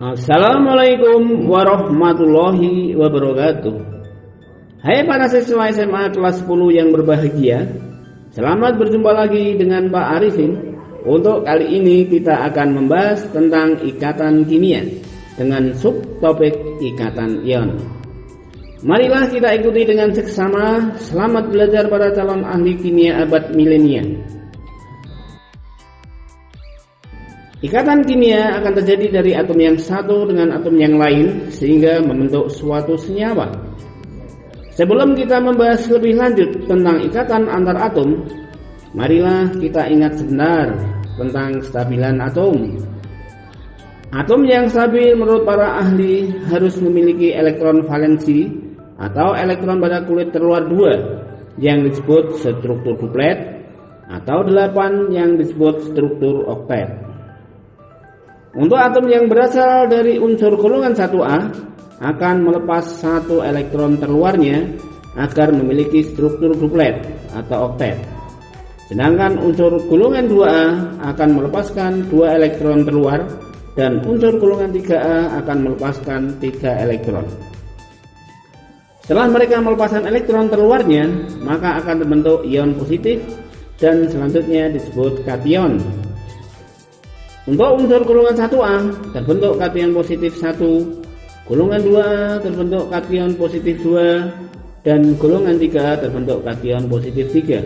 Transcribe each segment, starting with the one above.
Assalamualaikum warahmatullahi wabarakatuh. Hai para siswa SMA kelas 10 yang berbahagia, selamat berjumpa lagi dengan Pak Arifin. Untuk kali ini kita akan membahas tentang ikatan kimia dengan subtopik ikatan ion. Marilah kita ikuti dengan seksama. Selamat belajar para calon ahli kimia abad milenial. Ikatan kimia akan terjadi dari atom yang satu dengan atom yang lain sehingga membentuk suatu senyawa. Sebelum kita membahas lebih lanjut tentang ikatan antar atom, marilah kita ingat sebentar tentang kestabilan atom. Atom yang stabil menurut para ahli harus memiliki elektron valensi atau elektron pada kulit terluar 2 yang disebut struktur duplet atau 8 yang disebut struktur oktet. Untuk atom yang berasal dari unsur golongan 1A akan melepas satu elektron terluarnya agar memiliki struktur duplet atau oktet. Sedangkan unsur golongan 2A akan melepaskan 2 elektron terluar dan unsur golongan 3A akan melepaskan 3 elektron. Setelah mereka melepaskan elektron terluarnya, maka akan terbentuk ion positif dan selanjutnya disebut kation. Untuk unsur golongan 1A terbentuk kation positif 1, golongan 2A terbentuk kation positif 2, dan golongan 3A terbentuk kation positif 3.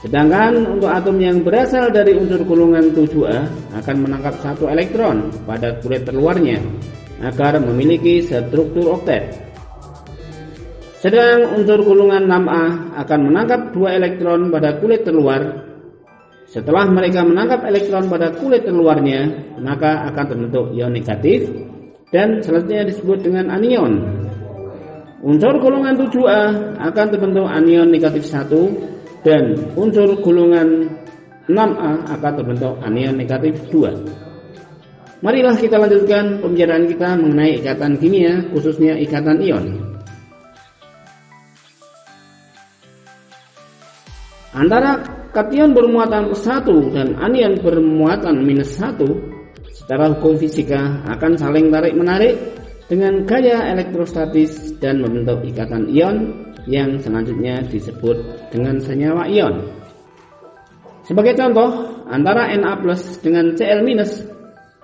Sedangkan untuk atom yang berasal dari unsur golongan 7A akan menangkap 1 elektron pada kulit terluarnya agar memiliki struktur oktet. Sedang unsur golongan 6A akan menangkap 2 elektron pada kulit terluar. Setelah mereka menangkap elektron pada kulit terluarnya, maka akan terbentuk ion negatif dan selanjutnya disebut dengan anion. Unsur golongan 7A akan terbentuk anion negatif 1 dan unsur golongan 6A akan terbentuk anion negatif 2. Marilah kita lanjutkan pembicaraan kita mengenai ikatan kimia, khususnya ikatan ion. Antara kation bermuatan +1 dan anion bermuatan -1 secara hukum fisika akan saling tarik-menarik dengan gaya elektrostatis dan membentuk ikatan ion yang selanjutnya disebut dengan senyawa ion. Sebagai contoh, antara Na+ dengan Cl-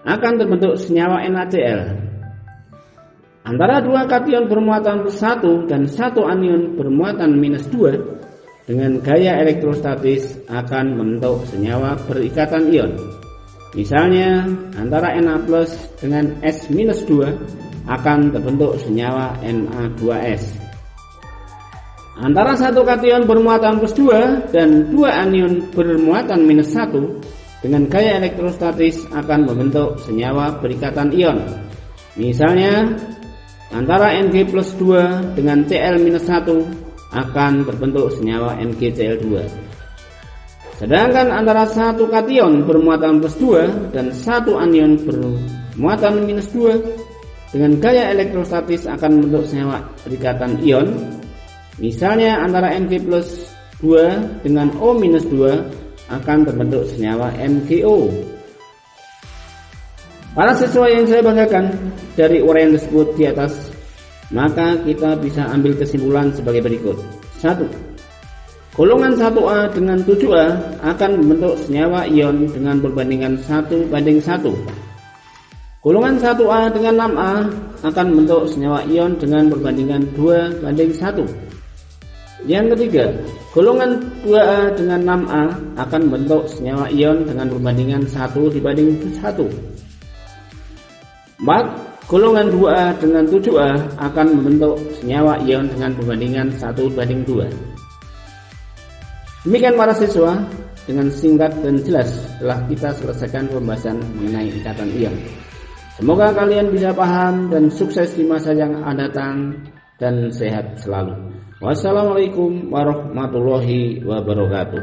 akan terbentuk senyawa NaCl. Antara 2 kation bermuatan +1 dan 1 anion bermuatan -2 dengan gaya elektrostatis akan membentuk senyawa berikatan ion. Misalnya, antara Na+ dengan S-2 akan terbentuk senyawa Na2S. Antara 1 kation bermuatan +2 dan 2 anion bermuatan -1 dengan gaya elektrostatis akan membentuk senyawa berikatan ion. Misalnya, antara Ng+2 dengan Cl-1 akan terbentuk senyawa NgCl2. Sedangkan antara 1 kation bermuatan +2 dan 1 anion bermuatan -2 dengan gaya elektrostatis akan membentuk senyawa berikatan ion. Misalnya antara Ng+2 dengan O-2 akan terbentuk senyawa NgO. Para siswa yang saya banggakan, dari uraian tersebut di atas, maka kita bisa ambil kesimpulan sebagai berikut. 1. Golongan 1A dengan 7A akan membentuk senyawa ion dengan perbandingan 1:1. Golongan 1A dengan 6A akan membentuk senyawa ion dengan perbandingan 2:1. Yang ketiga, golongan 2A dengan 6A akan membentuk senyawa ion dengan perbandingan 1:1. 4. Golongan 2A dengan 7A akan membentuk senyawa ion dengan perbandingan 1:2. Demikian para siswa, dengan singkat dan jelas telah kita selesaikan pembahasan mengenai ikatan ion. Semoga kalian bisa paham dan sukses di masa yang akan datang dan sehat selalu. Wassalamualaikum warahmatullahi wabarakatuh.